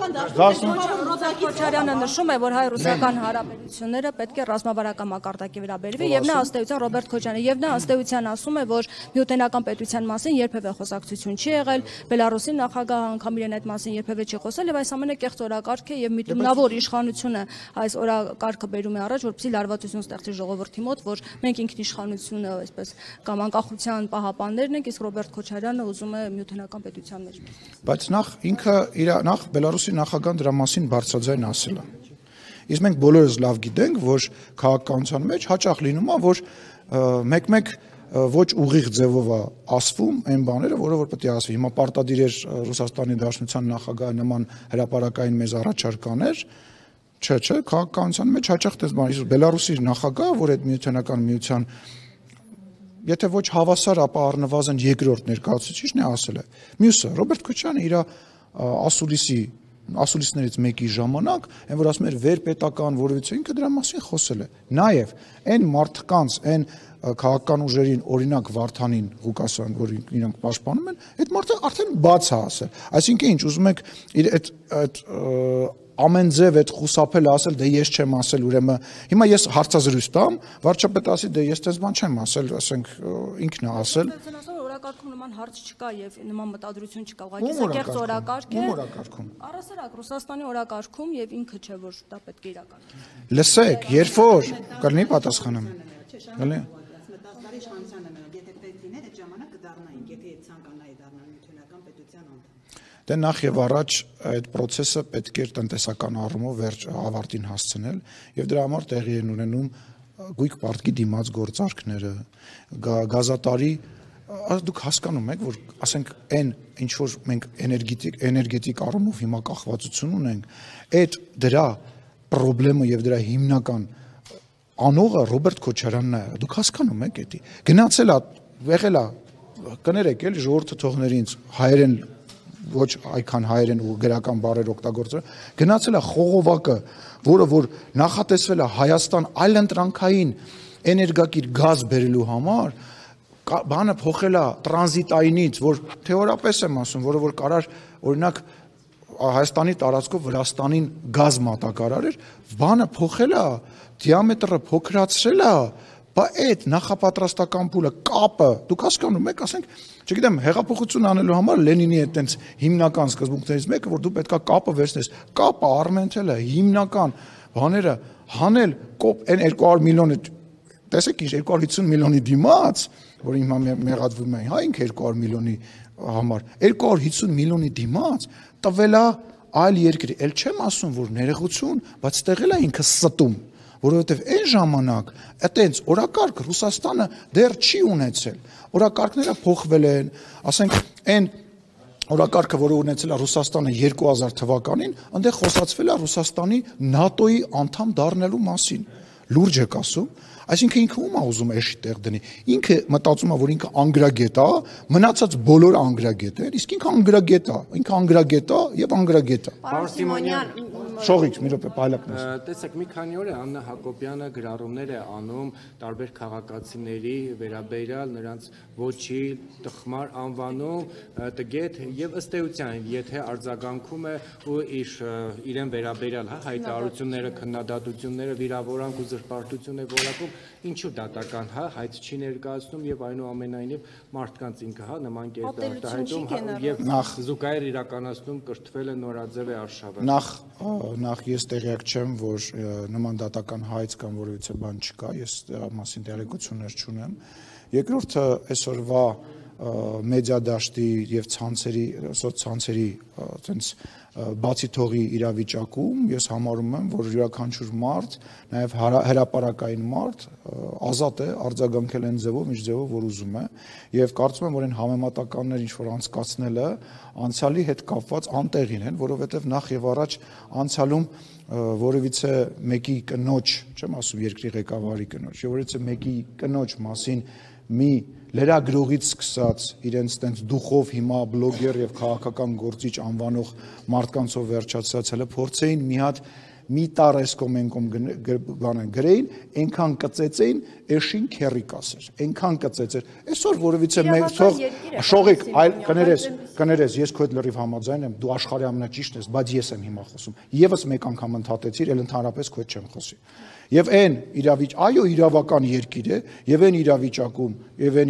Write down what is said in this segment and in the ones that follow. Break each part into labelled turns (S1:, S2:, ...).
S1: Ռոբերտ Քոչարյանը նշում է, որ հայ-ռուսական հարաբերությունները պետք է ռազմավարական մակարդակի վրա բերվի, եւ նա ըստ էության Ռոբերտ Քոչարյանը, եւ նա ըստ էության ասում է, որ միութենական պետության մասին երբևէ խոսակցություն չի եղել, Բելարուսի նախագահը անգամ իրեն այդ մասին երբևէ չի խոսել, եւ այս ամենը կեղծ օրակարգ է եւ միտումնավոր իշխանությունը այս օրակարգը բերում է առաջ, որպեսզի լարվածություն ստեղծի ժողովրդի մոտ, որ մենք ինքնիշխանությունը այսպես կամ անկախության պահապաններն ենք, իսկ Ռոբերտ Քոչարյանը ուզում է միութենական պետության մեջ։
S2: Բայց նախ ինքը իր նախ Բելարուսի նախագահան դրա մասին բարձրաձայն ասել է։ Իսկ մենք բոլորս լավ գիտենք, որ քաղաքականության մեջ հաճախ լինում է, որ մեկ-մեկ ոչ ուղիղ ձևով է ասվում այն բաները, որը որ պետք է ասվի։ Հիմա պարտադիր էր Ռուսաստանի Դաշնության նախագահը նման հրապարակային մեզ առաջարկ աներ, չէ, քաղաքականության մեջ հաճախ դες բան, իսկ Բելարուսի նախագահը, որ այդ միութենական միության եթե ոչ հավասար, ապա առնվազն երկրորդ ներկայացուցիչն է ասել է։ Մյուսը Ռոբերտ Քոչարյանը իր ասուլիսներից մեկի ժամանակ, այն որ ասում էր վերպետական որևիցե, ինքը դրա մասին խոսել է։ Նաև այն մարդկանց, այն քաղաքական ուժերին, օրինակ Վարդանին Ղուկասյան, որ իրանք պաշտպանում են, այդ մարդը արդեն բաց է ասել։ Այսինքն ինչ, ուզում եք այդ ամեն ձև այդ խուսափել ասել, դե ես չեմ ասել, ուրեմն հիմա ես հարցազրույց տամ, վարչապետը ասի, դե ես այդպես բան չեմ ասել, ասենք ինքն է ասել։
S1: Օրակարգում նման հարց չկա եւ նման մտադրություն չկա, ուղղակի սա կեղծ օրակարգ է։ Առասարակ Ռուսաստանի օրակարգում եւ ինքը չէ, որ դա պետք է իրականացնի։
S2: Լսեք, երբ որ կլինի պատասխանեմ։ Գալի։
S3: Մտածարի իշխանության եթե պետք լիներ, այդ ժամանակ կդառնային, եթե ցանկանայի դառնալ միութենական պետության անդամ։
S2: Դե նախ եւ առաջ այդ process-ը պետք է տնտեսական առումով ավարտին հասցնել եւ դրա համար տեղի են ունենում գույք պարտքի դիմաց գործարքները, գազատարի դուք հասկանում եք, որ ասենք այն ինչ որ մենք էներգետիկ առումով հիմա կախվածություն ունենք, այդ դրա խնդրը եւ դրա հիմնական անողը Ռոբերտ Քոչարյանն է, դուք հասկանում եք էդի։ Գնացել է, եղել է, կներեք էլի ժողովրդը թողներ ինձ հայերեն ոչ այքան հայերեն ու գրական բառեր օգտագործել, գնացել է խողովակը, որը որ նախատեսվել է Հայաստան այլընտրանքային էներգակիր գազ բերելու համար, բանը փոխել է տրանզիտայինից, որ թեորապես եմ ասում, որը որ կարար օրինակ Հայաստանի տարածքով Վրաստանին գազ մատակարար էր, բանը փոխել է, դիամետրը փոքրացրել է, բա այդ նախապատրաստական փուլը կապը, դուք հասկանում եք, ասենք, չգիտեմ, հեղափոխություն անելու համար Լենինի այդ տենց հիմնական սկզբունքներից մեկը, որ դու պետքա կապը վերցնես, կապը արմենթել է, հիմնական բաները հանել այն 200 միլիոնը, տեսեք ինչ 250 միլիոնի դիմաց, որ հիմա մեղադրվում են, հա ինքը 200 միլիոնի համար, 250 միլիոնի դիմաց տվել է այլ երկրի, էլ չեմ ասում, որ ներողություն, բայց տեղել է ինքը ստում, որովհետև այն ժամանակ այտենց օրակարգ Ռուսաստանը դեռ չի ունեցել, օրակարգները փոխվել են, ասենք այն օրակարգը, որը ունեցել է Ռուսաստանը 2000 թվականին, այնտեղ խոսացվել է Ռուսաստանի ՆԱՏՕ-ի անդամ դառնալու մասին, լուրջ եք ասում, այսինքն ինքը ում է ուզում էշի տեղ դնի, ինքը մտածում է, որ ինքը անգրագետ է, մնացած բոլոր անգրագետ են, իսկ ինքը անգրագետ է եւ անգրագետ է։
S4: Պարոն Սիմոնյան,
S2: Շողից մի րոպե պայլակներ։
S4: Տեսեք, մի քանի օր է Աննա Հակոբյանը գրառումներ է անում տարբեր քաղաքացիների վերաբերյալ նրանց ոչի, տխմար անվանում, տգետ եւ ըստ էության, եթե արձագանքում է ու իրեն վերաբերյալ հայտարարությունները, քննադատությունները, վիրավորանք ու զրպարտություն է որակում, ինչու դատական հայտ չի ներկայացնում եւ այնուամենայնիվ մարդկանց ինքը նման կերպ արտահայտում եւ զուգահեռ իրականացնում կրթվել է նորաձև է արշավը։
S2: Նախ ես տեղյակ չեմ, որ նման դատական հայց կամ որևիցե բան չկա, ես դրա մասին տեղեկություններ չունեմ։ Երկրորդը այսօրվա մեդիա դաշտի եւ սոցցանցերի այտենց բացի թողի իրավիճակում ես համարում եմ, որ յուրաքանչյուր մարդ, նաև հրապարակային մարդ ազատ է արձագանքել այն ձևով, ինչ ձևով որ ուզում է, եւ կարծում եմ, որ այն համեմատականներ, ինչ որ անցկացնելը անցյալի հետ կապված անտեղին են, որովհետեւ նախ եւ առաջ անցյալում որևիցե մեկի կնոջ, չեմ ասում երկրի ղեկավարի կնոջ, որևիցե մեկի կնոջ մասին մի լրագրողից սկսած իրենց տենց դուխով հիմա բլոգեր եւ քաղաքական գործիչ անվանող մարդկանցով վերջացած հələ փորձեին մի հատ մի տար էսկոմ ենկոմ բանեն գրեին, այնքան կծեցեին, էշին քերի կասեր, այնքան կծեցեր, այսօր որևիցե մեկ թող շողիկ, այլ կներես, ես քո հետ լրիվ համաձայն եմ, դու աշխարհի ամենաճիշտն ես, բայց ես եմ հիմա խոսում, եւս մեկ անգամ ընդհատեցիր, ել ընդհանրապես քո հետ չեմ խոսի։ Եվ այն այո իրավական երկիր է, եւ այն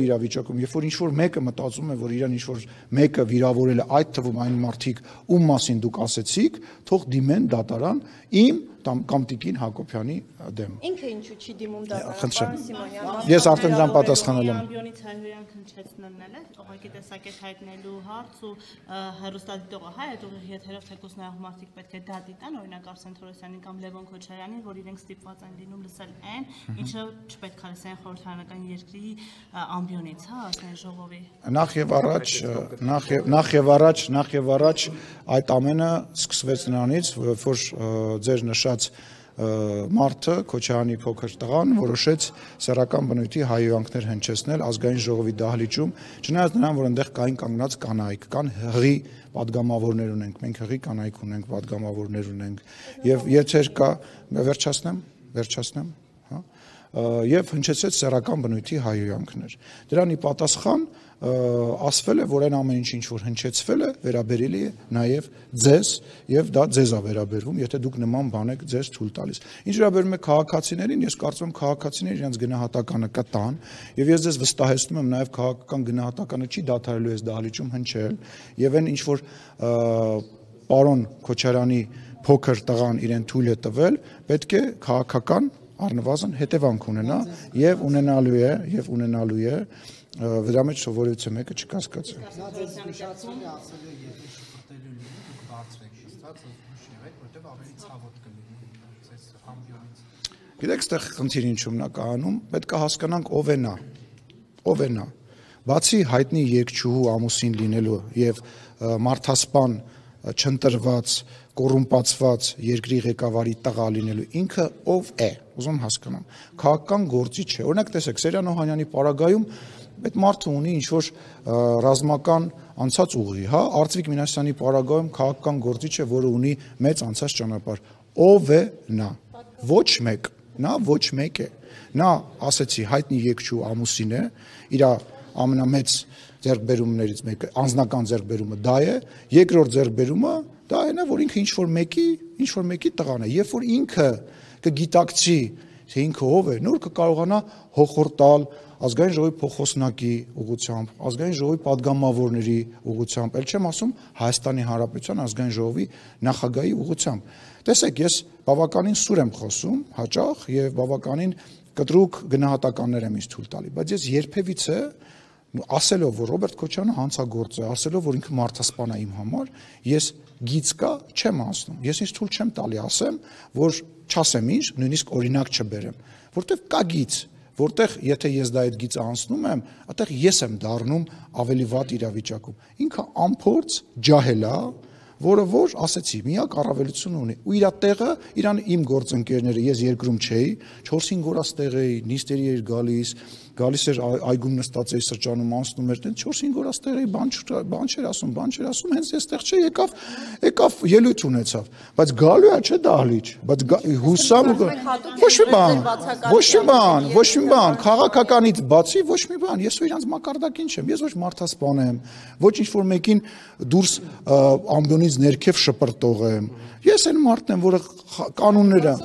S2: իրավիճակում, երբ որ ինչ-որ մեկը մտածում է, որ իրան ինչ-որ մեկը վիրավորել է, այդ թվում այն մարդիկ, ում մասին դուք ասեցիք, թող դիմեն դատարան իմ կամ Տիկին Հակոբյանի դեմ։
S5: Ինքը ինչու չի դիմում դատարան, պարոն Սիմոնյան։
S2: Ես արդեն դրան պատասխանել եմ։
S5: Ամբիոնից հայհոյանք հնչեցնելն էլ է, ուղղակի տեսակետ հայտնելու հարց ու հեռուստադիտողը հայ է, եթերով թեկուզ նայող մարդիկ պետք է դա դիտան, օրինակ Արսեն Թորոսյանին կամ Լևոն Քոչարյանին, որ իրենք ստիպված են լինում լսել այն, ինչը չպետք է լսեն խորհրդարանական երկրի ամբիոնից, հա, ասեն ժողովի։ Նախ եւ առաջ այդ ամենը սկսվեց նրանից, որ ձեր նշած մարդը Քոչարյանի փոքր տղան որոշեց սեռական բնույթի հայհոյանքներ հնչեցնել ազգային ժողովի դահլիճում, չնայած նրան, որ այնտեղ կային կանգնած կանայք, կան հղի պատգամավորներ ունենք, մենք հղի կանայք ունենք, պատգամավորներ ունենք, եւ եթե կա վերջացնեմ, հա, եւ հնչեցեց սեռական բնույթի հայհոյանքներ։ Դրանի պատասխան ասվել է, որ այն ամեն ինչ որ հնչեցվել է, վերաբերելի է նաև ձեզ եւ դա ձեզ է վերաբերվում, եթե դուք նման բան եք ձեզ թույլ տալիս։ Ինչ վերաբերում է քաղաքացիներին, ես կարծում եմ քաղաքացիները իրենց գնահատականը կտան եւ ես ձեզ վստահեցնում եմ նաև քաղաքական գնահատականը չի դադարելու այս դահլիճում հնչել եւ այն ինչ որ պարոն Քոչարյանի փոքր տղան իրեն թույլ է տվել, պետք է քաղաքական առնվազն հետևանք ունենա եւ ունենալու է վրա մեջ սովորույթը մեկը չկասկածը։
S6: Նա ձեզ նշացել է, ասել է, եթե շփրտելու լինի, դուք բարձրեք նստած, ուշ եղեք, որտեղ ավելի ցավոտ կլինի ձեզ ամբիոնից։
S2: Գիտեք, այստեղ խնդիրը ինչու՞մն է կայանում, պետք է հասկանանք ով է նա։ Բացի հայտնի երգչուհու ամուսին լինելու եւ մարդասպան չընտրված, կոռումպացված երկրի ղեկավարի տղա լինելու ինքը ով է, ուզում հասկանամ։ Քաղաքական գործիչ է։ Օրինակ տեսեք, Սերյան Օհանյանի պարագայում այդ մարդը ունի ինչ-որ ռազմական անցած ուղի, հա, Արծվիկ Մինասյանի պարագայում քաղաքական գործիչ է, որը ունի մեծ անցած ճանապարհ։ Ով է նա։ Ոչ մեկ, նա ոչ մեկ է։ Նա, ասեցի, հայտնի երգչու ամուսին է, իր ամենամեծ ձեռքբերումներից մեկը, անձնական ձեռքբերումը դա է, երկրորդ ձեռքբերումը դա այն է, որ ինքը ինչ-որ մեկի տղան է, երբ որ ինքը կգիտակցի, թե ինքը ով է, նոր կկարողանա հոխորտալ ազգային ժողովի փոխոսնակի ուղղությամբ, ազգային ժողովի падգամավորների ուղղությամբ, ել չեմ ասում Հայաստանի Հանրապետության ազգային ժողովի նախագահի ուղղությամբ։ Տեսեք, ես բավականին սուր եմ խոսում, հաճախ եւ բավականին կտրուկ գնահատականներ եմ ինձ թույլ տալի, բայց ես երբևիցե ասելով, որ Ռոբերտ Քոչարյանը հանցագործ է, ասելով, որ ինքը մարդասպան է իմ համար, ես գիծ կա չեմ ասնում։ Ես ինձ թույլ չեմ տալի ասեմ, որ չասեմ ինչ, նույնիսկ օրինակ չբերեմ, որտեղ կա գիծ, որտեղ եթե ես դա այդ գիծը անցնում եմ, այդտեղ ես եմ դառնում ավելի վատ իրավիճակում։ Ինքը անփորձ ջահել է, որը որ ասեցի, միակ առավելություն ունի ու իր տեղը, իրան իմ գործընկերները, ես երկրում չէի, 4-5 օր աստեղ էի, նիստերի էր գալիս էր այգում նստած էի սրճանում անցնում էր, 4-5 օր աստեղ էի, բան չէր ասում, հենց այստեղ չէ, եկավ ելույթ ունեցավ, բայց գալու է չէ դահլիճ, բայց հուսամ ոչ մի բան, քաղաքականից բացի ոչ մի բան, ես ու իրանց մակարդակին չեմ, ես ոչ մարդասպան եմ, ոչ ինչ-որ մեկին դուրս ամբիոնից ներքև շպրտող եմ, ես այն մարդն եմ, որը կանոնները,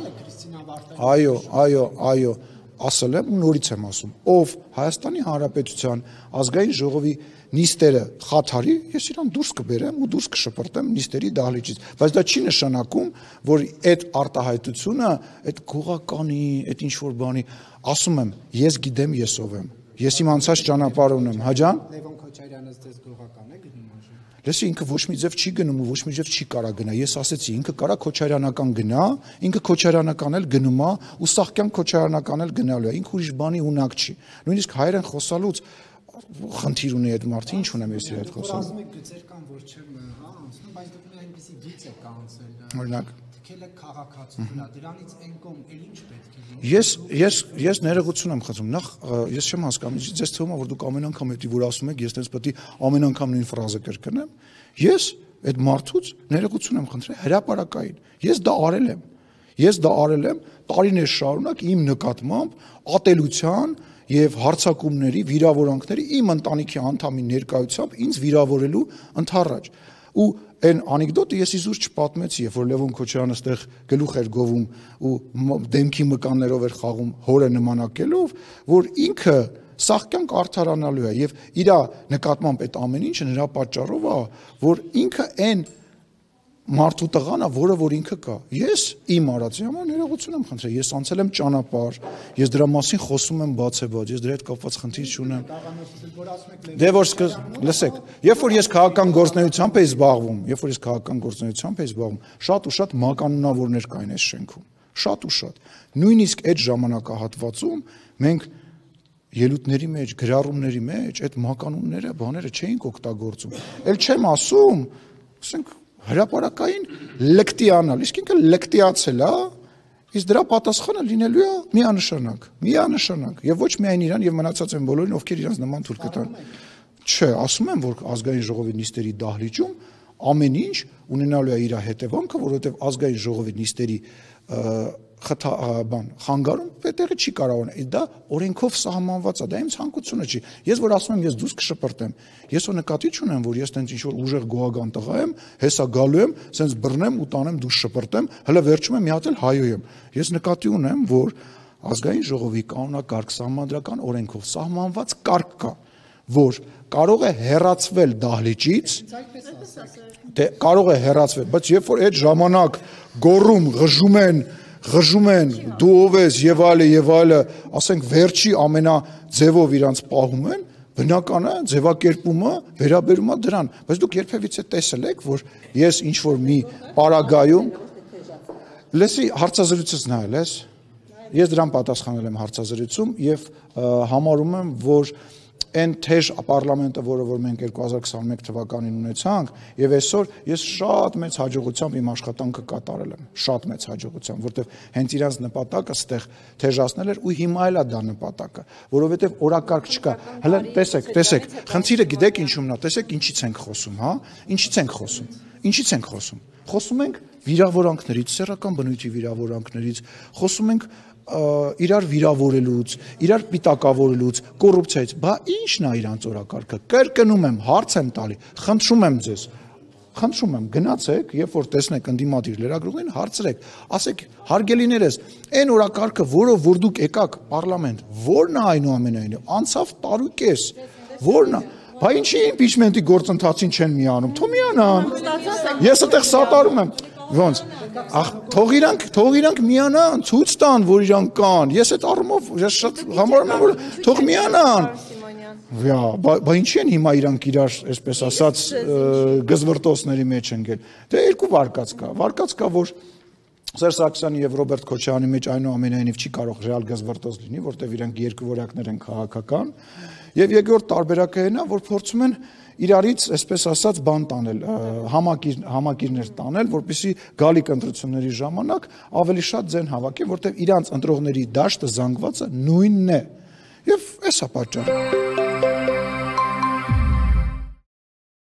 S2: այո, ասել եմ ու նորից եմ ասում, ով Հայաստանի Հանրապետության ազգային ժողովի նիստերը խաթարի, ես իրան դուրս կբերեմ ու դուրս կշպրտեմ նիստերի դահլիճից, բայց դա չի նշանակում, որ այդ արտահայտությունը, այդ գողականի, այդ ինչ-որ բանի, ասում եմ, ես գիտեմ ես ով եմ, ես իմ անցած ճանապարհ ունեմ, հաջան։
S6: Լևոն Քոչարյանը ձեզ գողական է գնում այժմ։
S2: Լսի, ինքը ոչ մի ձև չի գնում ու ոչ մի ձև չի կարա գնա։ Ես ասեցի, ինքը կարա քոչարյանական գնա, ինքը քոչարյանական էլ գնում է ու սաղկյան քոչարյանական էլ գնալու է։ Ինքը ուրիշ բանի ունակ չի։ Նույնիսկ հայերեն խոսալուց խնդիր ունի այդ մարդը, ինչ ունեմ ես իր հետ խոսալու։
S6: Ռազմիկ գծեր կան, որ չեմ անցնում, բայց դուք այնպեսի գիծ եք անցել։
S2: Օրինակ
S6: թքել եք քաղաքացիություն, դրանից այն կողմ էլ ինչ պետք է լինի։
S2: Ես ներողություն եմ խնդրում։ Նախ ես չեմ հասկանում, ձեզ թվում է, որ դուք ամեն անգամ եթե որ ասում եք, ես դες պետք է ամեն անգամ նույն ֆրազը կրկնեմ։ Ես այդ մարդուց ներողություն եմ խնդրել հրապարակային։ Ես դա արել եմ։ Ես դա արել եմ տարիներ շարունակ իմ նկատմամբ ատելության եւ հարցակումների, վիրավորանքների իմ ընտանիքի անդամի ներկայությամբ ինձ վիրավորելու ընթառաջ։ Ու այն անեկդոտը ես իզուր չպատմեցի, երբ որ Լևոն Քոչարյանը այդտեղ գլուխ էր գովում ու դեմքի մկաններով էր խաղում հորը նմանակելով, որ ինքը սաղ կյանք արդարանալու է եւ իր նկատմամբ այդ ամեն ինչը նրա պատճառով է, որ ինքը այն մարդու տղան է, որը որ ինքը կա։ Ես իմ արածի համար ներողություն եմ խնդրել, ես անցել եմ ճանապարհ, ես դրա մասին խոսում եմ բացեբաց, ես դրա հետ կապված խնդիր չունեմ։ Դե որ լսեք, երբ որ ես քաղաքական գործունեությամբ էի զբաղվում, շատ ու շատ մականունավորներ կային այս շենքում, շատ ու շատ։ Նույնիսկ այդ ժամանակահատվածում մենք ելույթների մեջ, գրառումների մեջ այդ մականունները, բաները չէինք օգտագործում։ Էլ չեմ ասում, ասենք հրապարակային լկտի անալ, իսկ ինքը լկտիացել է, իսկ դրա պատասխանը լինելու է միանշանակ, եւ ոչ միայն իրան եւ մնացած են բոլորին, ովքեր իրանց նման թույլ կտան։ Չէ, ասում եմ, որ ազգային ժողովի նիստերի դահլիճում ամեն ինչ ունենալու է իր հետևանքը, որովհետեւ ազգային ժողովի նիստերի խանգարում պետերը չի կարող ունենալ, դա օրենքով սահմանված է, դա իմ ցանկությունը չի։ Ես որ ասում եմ, ես դուրս կշպրտեմ, ես ու նկատի չունեմ, որ ես տենց ինչ-որ ուժեղ գոհական տղա եմ, հեսա գալու եմ, սենց բռնեմ ու տանեմ դուրս շպրտեմ, հələ վերջում եմ մի հատ էլ հայոյեմ։ Ես նկատի ունեմ, որ ազգային ժողովի կանոնակարգ սահմանադրական օրենքով սահմանված կարգ կա, որ կարող է հեռացվել դահլիճից, դե կարող է հեռացվել, բայց երբ որ այդ ժամանակ գոռում, ղժում են, դու ով ես եւ այլը, ասենք վերջի ամենաձևով իրանց պահում են, բնական է ձևակերպումը վերաբերում է դրան, բայց դուք երբևիցե տեսել եք, որ ես ինչ որ մի պարագայում լսի հարցազրույցս նայել ես, ես դրան պատասխանել եմ հարցազրույցում եւ համարում եմ, որ այն թեժ պարլամենտը, որը որ մենք 2021 թվականին ունեցանք, եւ այսօր ես շատ մեծ հաջողությամբ իմ աշխատանքը կատարել եմ, շատ մեծ հաջողությամբ, որտեվ հենց իրանց նպատակը ստեղ թեժացնել էր ու հիմա էլ է դա նպատակը, որովհետեւ օրակարգ չկա։ Հələ տեսեք, խնդիրը գիտեք ինչումն է, տեսեք ինչից ենք խոսում, հա? Ինչից ենք խոսում։ Խոսում ենք վիրավորանքներից, սեռական բնույթի վիրավորանքներից, խոսում ենք իրար վիրավորելուց, իրար պիտակավորելուց, կոռուպցիայից, բա ի՞նչն է իրանց օրակարգը։ Կրկնում եմ, հարց եմ տալի, խնդրում եմ ձեզ, գնացեք, երբ որ տեսնեք ընդդիմադիր լրագրողին, հարցրեք, ասեք, հարգելիներս, այն օրակարգը, որով որ դուք եկաք պարլամենտ, ո՞րն է այնուամենայնիվ, անցավ տարուկես, ո՞րն է։ Բա ինչի իմպիչմենտի գործընթացին չեն միանում, թող միանան։ Ես այդտեղ սատարում եմ։ Ոնց, թող իրանք միանան, ցույց տան, որ իրանք կան։ Ես այդ առումով ես շատ համարում եմ, որ թող միանան։ Բա ինչի են հիմա իրանք իրար, այսպես ասած, գզվրտոցների մեջ ընկել։ Դե երկու վարկած կա, որ Սերժ Սարգսյանի եւ Ռոբերտ Քոչարյանի մեջ այնուամենայնիվ չի կարող ռեալ գզվրտոց լինի, որտեվ իրանք երկու որակներ են քաղաքական։ Եվ երկրորդ տարբերակը այն է, որ փորձում են իրարից, այսպես ասած, բան տանել, համակիրներ տանել, որպեսզի գալիք ընտրությունների ժամանակ ավելի շատ ձեն հավաքեն, որտեվ իրանց ընտրողների դաշտը զանգվածը նույնն է։ Եվ էս է պատճառը։